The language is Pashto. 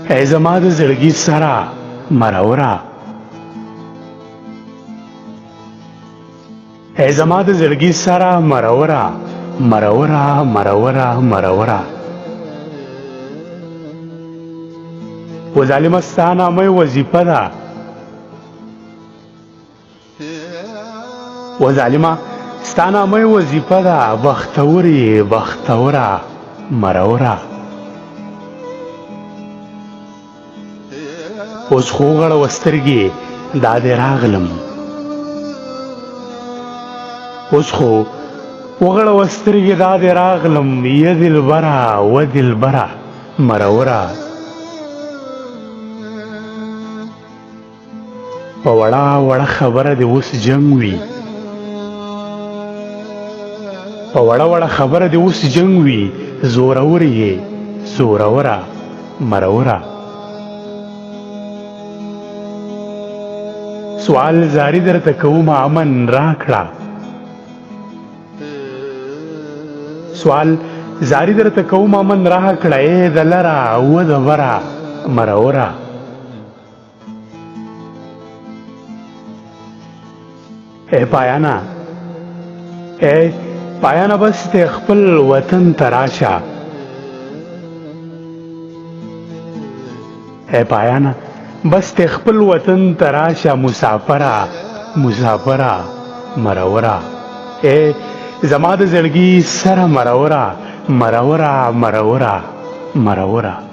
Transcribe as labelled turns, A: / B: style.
A: ای زما د زړګي سره مرورا ای زما د زړګي سره مرورا مرورا مرورا مرورا و ظالمه ستا نامه وظیفه ده و ظالمه ستا نامه وظیفه ده بختورې بختوره مرورا اوس خو وغړوه سترګې دا دې راغلم اوس خو وغړوه سترګې دا دې راغلم یا دلبره و دلبره مرورا په وړه وړه خبره دې اوس جنګ وي په وړه وړه خبره دې اوس جنګ وي زورور یې زوروره مروره سوال زاری درته کوم امن راکړه سوال زاری درته کوم امن راکړه ای د لره و د بره مروره ای پایانا ای پایانا بس ته خپل وطن ته راشه ای پایانا بس ته خپل وطن ته راشه مسافره مسافره مرورا ای زما د زړګي سره مرورا مرورا مرورا مرورا